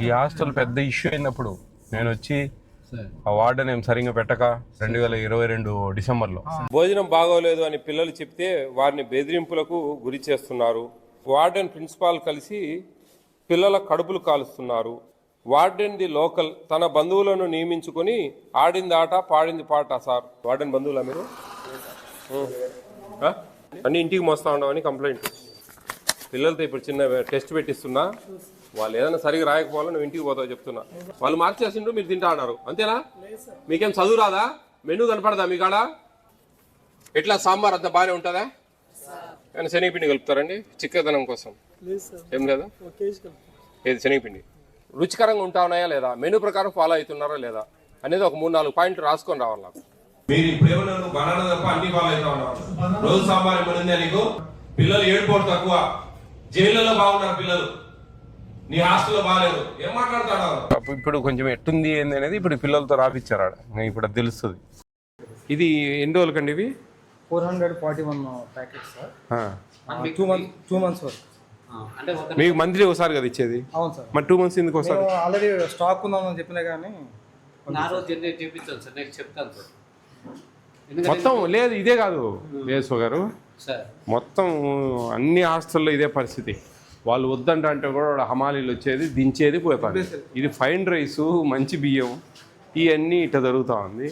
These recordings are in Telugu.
ఈ హాస్టల్ పెద్ద ఇష్యూ అయినప్పుడు నేను వచ్చి ఆ వార్డెన్ ఏం సరిగ్గా పెట్టక 2022 డిసెంబర్లో భోజనం బాగోలేదు అని పిల్లలు చెప్తే వారిని బెదిరింపులకు గురి చేస్తున్నారు. వార్డెన్ ప్రిన్సిపాల్ కలిసి పిల్లల కడుపులు కాలుస్తున్నారు. వార్డెన్ ది లోకల్ తన బంధువులను నియమించుకొని ఆడింది ఆట పాడింది పాట. సార్ వార్డెన్ బంధువులా మీరు? అన్ని ఇంటికి మోస్తా ఉన్నామని కంప్లైంట్. పిల్లలతో ఇప్పుడు చిన్న టెస్ట్ పెట్టిస్తున్నా, వాళ్ళు ఏదైనా సరిగా రాయకపోవాలో నువ్వు ఇంటికి పోతావు చెప్తున్నా. వాళ్ళు మార్చేసిండ్రు, మీరు తింటా అన్నారు అంతేనా? మీకేం చదువు రాదా? మెనూ కనపడదా మీ కాడ? ఎట్లా సాంబార్ అంతా బాగానే ఉంటుందా? కానీ శనగపిండి కలుపుతారండి చిక్కదనం కోసం? ఏం లేదా? ఏది శనగపిండి రుచికరంగా ఉంటా ఉన్నాయా లేదా, మెనూ ప్రకారం ఫాలో అవుతున్నారా లేదా అనేది ఒక 3-4 పాయింట్లు రాసుకొని రావాలి నాకు. మీరు ఇప్పుడు ఏమన్నా బనానా తప్ప అన్ని ఫాలో అవుతా ఉన్నారు. రోజు సాంబార్ ఏమన్నా నీకు? పిల్లలు ఏడుకోవడం తక్కువ, జైళ్ళలో బాగున్నారు పిల్లలు, నీ హాస్టల్లో బాగాలేదు, ఏం మాట్లాడతాడు? ఇప్పుడు కొంచెం ఎట్టుంది ఏంది అనేది ఇప్పుడు పిల్లలతో రాపిచ్చారు ఆడ, ఇప్పుడు అది తెలుస్తుంది. ఇది ఎన్ని రోజులకండి ఇవి? 441 ప్యాకెట్స్ సార్. 2 months వరకు. మీకు మంత్లీ ఒకసారి కదా ఇచ్చేది? అవును సార్. మరి 2 months ఎందుకు ఒకసారి? ఆల్రెడీ స్టాక్ ఉందని చెప్పినా కానీ మొత్తం లేదు. ఇదే కాదు యేసు గారు, మొత్తం అన్ని హాస్టల్లో ఇదే పరిస్థితి. వాళ్ళు వద్దంటే కూడా హమాలీలు వచ్చేది దించేది పోతారు. ఇది ఫైన్ రైస్, మంచి బియ్యం, ఇవన్నీ ఇట్లా జరుగుతూ ఉంది.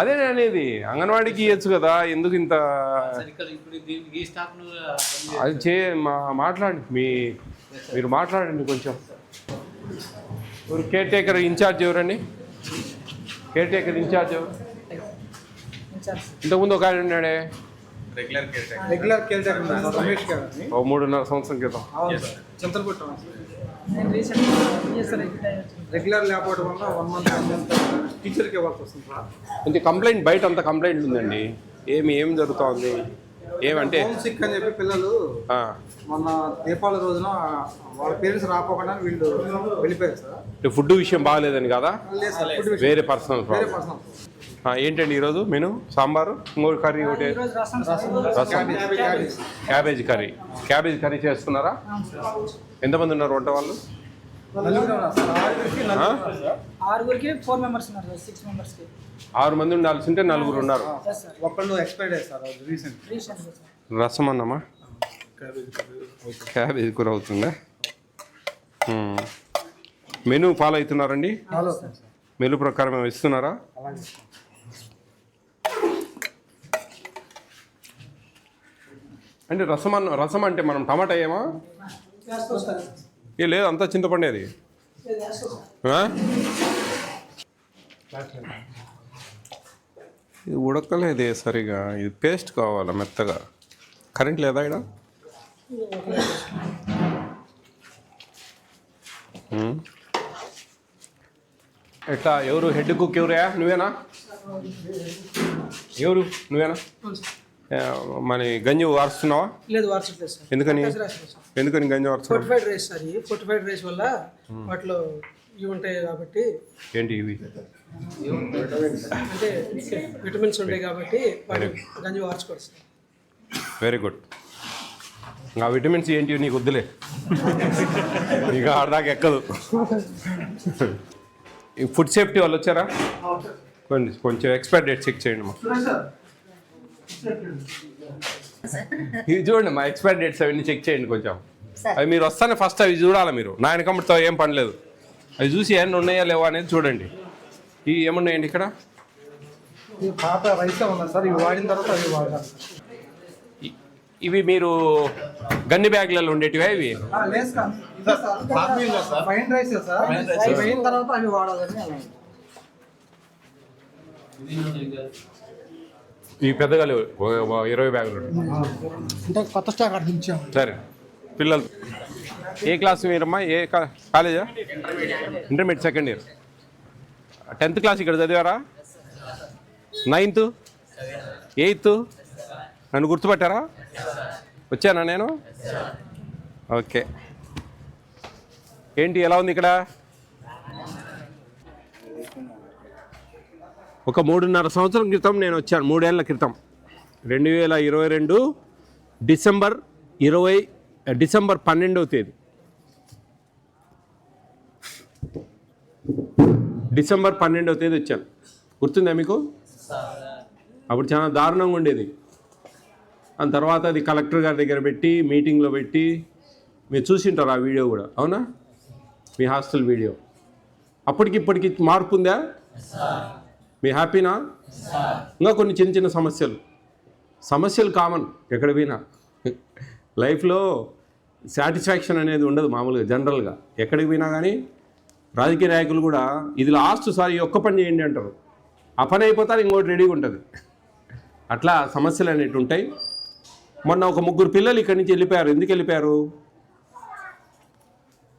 అదే అనేది అంగన్వాడీకి ఇవ్వచ్చు కదా, ఎందుకు ఇంత? అది మాట్లాడండి, మీరు మాట్లాడండి కొంచెం. కేర్ టేకర్ ఇన్ఛార్జ్ ఎవరండి? కేర్ టేకర్ ఇన్ఛార్జ్ ఎవరు? ఇంతకుముందు ఒక ఆయన ఉన్నాడే రెగ్యులర్ కేర్ టేకర్ రమేష్ గారు, 3.5 సంవత్సరం క్రితం. చింతలపట్టు రెగ్యులర్ లేకపోవడం వల్ల 1 month టీచర్కి ఇవ్వాల్సి వస్తుంది సార్. ఇంత కంప్లైంట్ బయట అంత కంప్లైంట్ ఉందండి. ఏం జరుగుతుంది? ఏమంటే హోమ్ సిక్ అని చెప్పి పిల్లలు మొన్న దీపావళి రోజున వాళ్ళ పేరెంట్స్ రాకపోకుండా వీళ్ళు వెళ్ళిపోయారు సార్. ఫుడ్ విషయం బాగాలేదని కదా, వేరే పర్సనల్ ఏంటండి ఈరోజు మెను? సాంబారు, ఇంకోటి కర్రీ, ఒకటి రసం, క్యాబేజ్ కర్రీ చేస్తున్నారా? ఎంతమంది ఉన్నారు వంట వాళ్ళు? 6 మంది ఉండాల్సింటే 4 ఉన్నారు. ఒకళ్ళు ఎక్స్పైర్డ్ అయ్యారు సార్ రీసెంట్. రసం అన్నమా? క్యాబేజ్ కూర అవుతుందా? Menu follow అవుతున్నారండి? మెనూ ప్రకారం ఏమైనా ఇస్తున్నారా? అంటే రసం అంటే మనం టమాటా ఏమా? లేదు, అంతా చింతపండేది. ఇది ఉడకలేదే సరిగా, ఇది పేస్ట్ కావాలా మెత్తగా. కరెంట్ లేదా ఇక్కడ? ఎట్లా? ఎవరు హెడ్ కుక్? ఎవరా? నువ్వేనా? ఎవరు? నువ్వేనా? మన గంజి వారుస్తున్నావా? లేదు, వార్చట్లేదు సార్. ఎందుకని గంజి వారుస్తున్నావు? Fortified rice sir. ఈ ఫోర్టిఫైడ్ రైస్ వల్ల వాటిలో ఇవి ఉంటాయి కాబట్టి. ఏంటి ఇవి? అంటే విటమిన్స్ ఉంటాయి కాబట్టి వాటి గంజి వార్చుకోవచ్చు సార్. Very good. ఆ విటమిన్స్ ఏంటి నీకు వద్దులే, నీకు ఆడదాకా ఎక్కదు. ఫుడ్ సేఫ్టీ వాళ్ళు వచ్చారా? కొంచెం ఎక్స్పైర్ డేట్ చెక్ చేయండి మా. ఇవి చూడండి మా ఎక్స్పైర్ డేట్స్ అవన్నీ చెక్ చేయండి కొంచెం. అవి మీరు వస్తానే ఫస్ట్ అవి చూడాలి మీరు. నా వెనకమ్మతో ఏం పని లేదు, అవి చూసి ఏమన్నా ఉన్నాయా లేవా అనేది చూడండి. ఇవి ఏమున్నాయండి ఇక్కడ? పాత రైస్ ఉన్నాయి సార్, ఇవి వాడిన తర్వాత అవి వాడాలి. ఇవి మీరు గన్ని బ్యాగ్లలో ఉండేటివా ఇవి? ఫైన్ రైస్ సార్, అయిన తర్వాత అవి వాడాలని. ఈ పెద్దగా లేవు, 20 బ్యాగులు అంటే కొత్త స్టాక్ అర్థించాం. సరే, పిల్లలు ఏ క్లాస్ మీరమ్మా? ఏ కాలేజా? Intermediate second year. 10th class ఇక్కడ చదివారా? 9th 8th నన్ను గుర్తుపట్టారా? వచ్చానా నేను? ఓకే. ఏంటి ఎలా ఉంది ఇక్కడ? ఒక 3.5 సంవత్సరం క్రితం నేను వచ్చాను, 3 ఏళ్ల క్రితం. 2022 డిసెంబర్ 12వ తేదీ డిసెంబర్ 12వ తేదీ వచ్చాను, గుర్తుందా మీకు? అప్పుడు చాలా దారుణంగా ఉండేది. దాని తర్వాత అది కలెక్టర్ గారి దగ్గర పెట్టి మీటింగ్లో పెట్టి, మీరు చూసింటారు ఆ వీడియో కూడా, అవునా? మీ హాస్టల్ వీడియో. అప్పటికి ఇప్పటికి మార్పు ఉందా? మీ హ్యాపీనా? ఇంకా కొన్ని చిన్న చిన్న సమస్యలు కామన్ ఎక్కడ పోయినా. లైఫ్లో సాటిస్ఫాక్షన్ అనేది ఉండదు మామూలుగా, జనరల్గా ఎక్కడికి పోయినా. కానీ రాజకీయ నాయకులు కూడా ఇది లాస్ట్ సారి ఒక్క పని చేయండి అంటారు, ఆ పని అయిపోతారు ఇంకోటి రెడీగా ఉంటుంది. అట్లా సమస్యలు అనేవి ఉంటాయి. మొన్న ఒక 3 పిల్లలు ఇక్కడి నుంచి వెళ్ళిపోయారు. ఎందుకు వెళ్ళిపోయారు?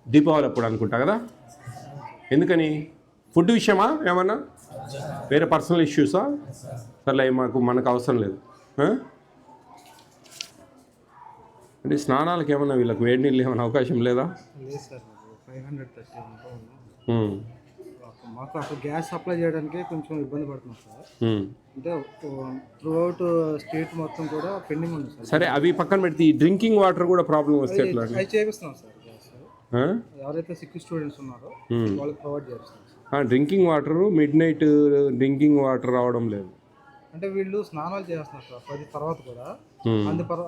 దీపావళి అప్పుడు అనుకుంటా కదా. ఎందుకని? ఫుడ్ విషయమా, ఏమన్నా వేరే పర్సనల్ ఇష్యూసా? సర్లే, మనకు అవసరం లేదు. అంటే స్నానాలకు ఏమన్నా వీళ్ళకి వేడి నీళ్ళు ఏమైనా అవకాశం లేదా? లేదు సార్, 530 మాకు అసలు గ్యాస్ సప్లై చేయడానికి కొంచెం ఇబ్బంది పడుతున్నాం సార్. అంటే త్రూ అవుట్ స్టేట్ మొత్తం కూడా పెండింగ్ ఉంది సార్. సరే, అవి పక్కన పెడితే ఈ డ్రింకింగ్ వాటర్ కూడా ప్రాబ్లం వస్తే ఎట్లా? అవి చేపిస్తున్నాం సార్. గ్యాస్ ఎవరైతే సిక్ స్టూడెంట్స్ ఉన్నారో వాళ్ళకి ప్రొవైడ్ చేస్తున్నాం sir. Drinking water mid night drinking water రావడం లేదు. అంటే వీళ్ళు స్నానాలు చేస్తున్నారు సార్ 10 తర్వాత కూడా.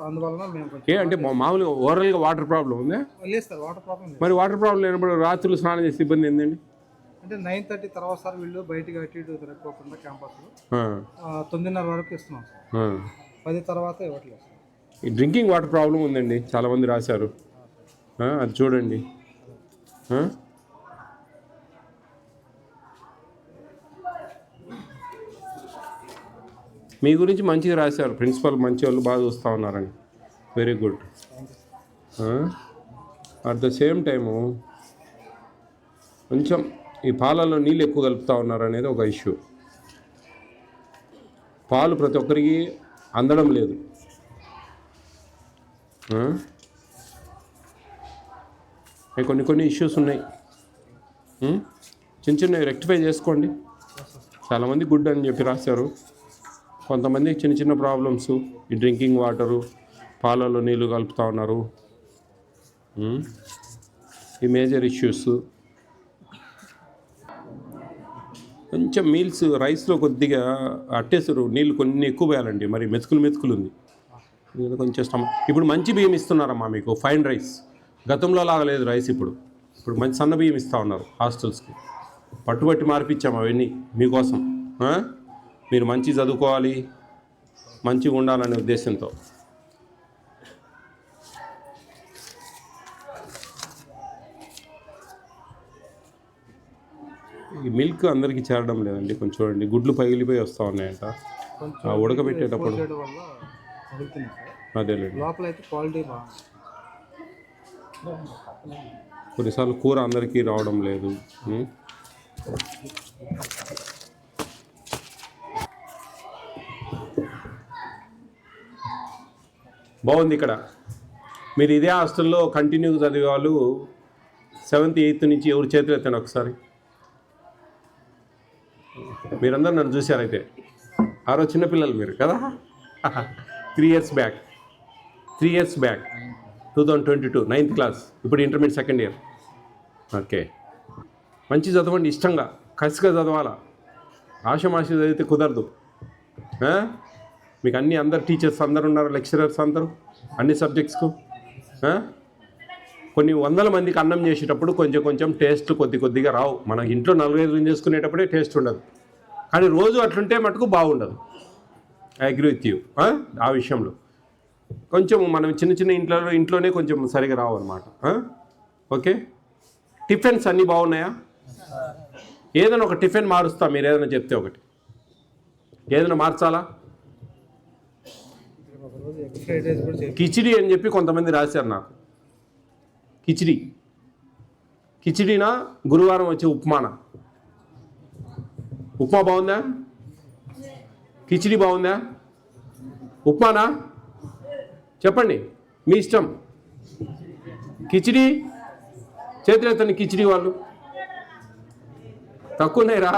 అందువలన మేము ఏ అంటే మామూలుగా ఓవరాల్గా వాటర్ ప్రాబ్లం ఉందా? లేదు సార్, వాటర్ ప్రాబ్లం లేదు. మరి వాటర్ ప్రాబ్లం లేనప్పుడు రాత్రులు స్నానం చేసే ఇబ్బంది ఏంటండి? అంటే 9:30 తర్వాత సార్ వీళ్ళు బయటికి అటు ఇటు తిరగకోకుండా క్యాంపస్లో 9:30 వరకు ఇస్తున్నాం సార్. 10 తర్వాత ఇవ్వట్లేదు సార్. ఈ డ్రింకింగ్ వాటర్ ప్రాబ్లం ఉందండి, చాలామంది రాశారు. అది చూడండి. మీ గురించి మంచిగా రాశారు, ప్రిన్సిపల్ మంచి వాళ్ళు బాగా చూస్తూ ఉన్నారని. Very good. At the same time కొంచెం ఈ పాలలో నీళ్ళు ఎక్కువ కలుపుతూ ఉన్నారు అనేది ఒక ఇష్యూ. పాలు ప్రతి ఒక్కరికి అందడం లేదు. కొన్ని ఇష్యూస్ ఉన్నాయి. చిన్నవి రెక్టిఫై చేసుకోండి. చాలామంది గుడ్ అని చెప్పి రాశారు, కొంతమంది చిన్న ప్రాబ్లమ్స్. ఈ డ్రింకింగ్ వాటరు, పాలలో నీళ్ళు కలుపుతూ ఉన్నారు, ఈ మేజర్ ఇష్యూస్. కొంచెం మీల్స్ రైస్లో కొద్దిగా అట్టేసారు, నీళ్ళు కొన్ని ఎక్కువ వేయాలండి. మరి మెతుకులు ఉంది కొంచెం ఇప్పుడు మంచి బియ్యం ఇస్తున్నారమ్మా మీకు, ఫైన్ రైస్. గతంలో లాగలేదు రైస్. ఇప్పుడు మంచి సన్న బియ్యం ఇస్తూ ఉన్నారు హాస్టల్స్కి. పట్టుబట్టి మార్పిచ్చాము అవన్నీ మీకోసం. మీరు మంచి చదువుకోవాలి, మంచిగా ఉండాలనే ఉద్దేశంతో. ఈ మిల్క్ అందరికీ చేరడం లేదండి, కొంచెం చూడండి. గుడ్లు పగిలిపోయి వస్తూ ఉన్నాయంట ఉడకబెట్టేటప్పుడు. అదేలేండి, లోపల అయితే క్వాలిటీ కొన్నిసార్లు కూర అందరికీ రావడం లేదు. బాగుంది. ఇక్కడ మీరు ఇదే హాస్టల్లో కంటిన్యూగా చదివే వాళ్ళు 7th 8th నుంచి ఎవరు చేతులు ఎత్తాను ఒకసారి. మీరందరూ నన్ను చూశారైతే. ఆ రోజు చిన్నపిల్లలు మీరు కదా. 3 years బ్యాక్ 2022 9th క్లాస్. ఇప్పుడు ఇంటర్మీడియట్ 2nd year. ఓకే, మంచి చదవండి, ఇష్టంగా కసిగా చదవాలా. ఆశమాషి చదివితే కుదరదు. మీకు అందరు టీచర్స్ అందరు ఉన్నారు, లెక్చరర్స్ అందరూ అన్ని సబ్జెక్ట్స్కు. కొన్ని 100 మందికి అన్నం చేసేటప్పుడు కొంచెం టేస్ట్ కొద్దిగా రావు. మన ఇంట్లో 4-5 చేసుకునేటప్పుడే టేస్ట్ ఉండదు, కానీ రోజు అట్లుంటే మటుకు బాగుండదు. ఐ అగ్రీ విత్ యూ ఆ విషయంలో. కొంచెం మనం చిన్న ఇంట్లోనే కొంచెం సరిగా రావు అనమాట. ఓకే, టిఫిన్స్ అన్నీ బాగున్నాయా? ఏదైనా ఒక టిఫిన్ మారుస్తా, మీరు ఏదైనా చెప్తే ఒకటి. ఏదైనా మార్చాలా? కిచిడి అని చెప్పి కొంతమంది రాశారు నాకు. కిచిడీనా, గురువారం వచ్చే ఉప్మానా? ఉప్మా బాగుందా? కిచిడి బాగుందా? ఉప్మానా? చెప్పండి, మీ ఇష్టం. కిచిడి చేతులెత్తండి. కిచిడి వాళ్ళు తక్కువ ఉన్నాయిరా.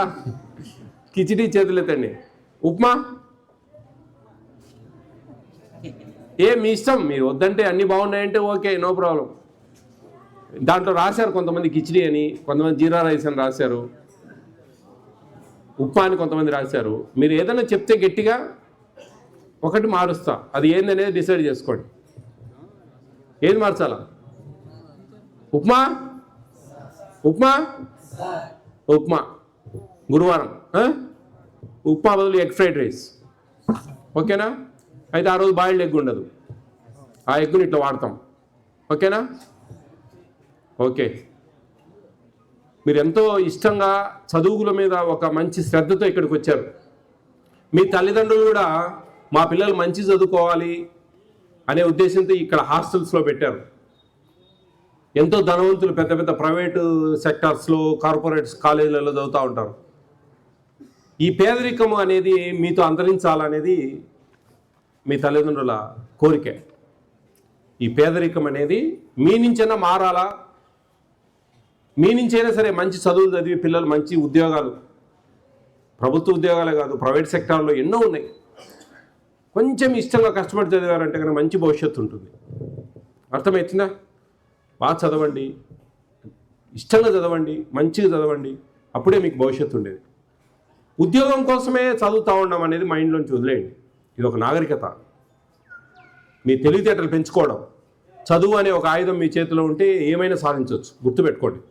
కిచిడి చేతులెత్తండి. ఉప్మా మీ ఇష్టం. మీరు వద్దంటే అన్నీ బాగున్నాయంటే ఓకే, నో ప్రాబ్లం. దాంట్లో రాశారు కొంతమంది కిచిడి అని, కొంతమంది జీరా రైస్ అని రాశారు, ఉప్మా అని కొంతమంది రాశారు. మీరు ఏదైనా చెప్తే గట్టిగా ఒకటి మారుస్తా, అది ఏందనేది డిసైడ్ చేసుకోండి. ఏది మార్చాలా? ఉప్మా ఉప్మా ఉప్మా గురువారం ఉప్మా బదులు ఎగ్ ఫ్రైడ్ రైస్, ఓకేనా? అయితే ఆ రోజు బాయిల్డ్ ఎగ్ ఉండదు, ఆ ఎగ్గుని ఇట్లా వాడతాం, ఓకేనా? ఓకే. మీరు ఎంతో ఇష్టంగా చదువుల మీద ఒక మంచి శ్రద్ధతో ఇక్కడికి వచ్చారు. మీ తల్లిదండ్రులు కూడా మా పిల్లలు మంచి చదువుకోవాలి అనే ఉద్దేశంతో ఇక్కడ హాస్టల్స్లో పెట్టారు. ఎంతో ధనవంతులు పెద్ద పెద్ద ప్రైవేటు సెక్టార్స్లో, కార్పొరేట్స్ కాలేజీలలో చదువుతూ ఉంటారు. ఈ పేదరికం అనేది మీతో అంతరించాలనేది మీ తల్లిదండ్రుల కోరిక. ఈ పేదరికం అనేది మీ నుంచైనా మారాలా, మీ నుంచైనా సరే మంచి చదువులు చదివి పిల్లలు మంచి ఉద్యోగాలు, ప్రభుత్వ ఉద్యోగాలే కాదు ప్రైవేట్ సెక్టార్లో ఎన్నో ఉన్నాయి. కొంచెం ఇష్టంగా కష్టపడి చదివారంటే కనుక మంచి భవిష్యత్తు ఉంటుంది. అర్థమవుతుందా? బాగా చదవండి, ఇష్టంగా చదవండి, మంచిగా చదవండి, అప్పుడే మీకు భవిష్యత్తు ఉండేది. ఉద్యోగం కోసమే చదువుతూ ఉండడం అనేది మైండ్లోంచి వదిలేయండి. ఇది ఒక నాగరికత. మీ తెలివితేటలు పెంచుకోవడం, చదువు అనే ఒక ఆయుధం మీ చేతిలో ఉంటే ఏమైనా సాధించవచ్చు, గుర్తుపెట్టుకోండి.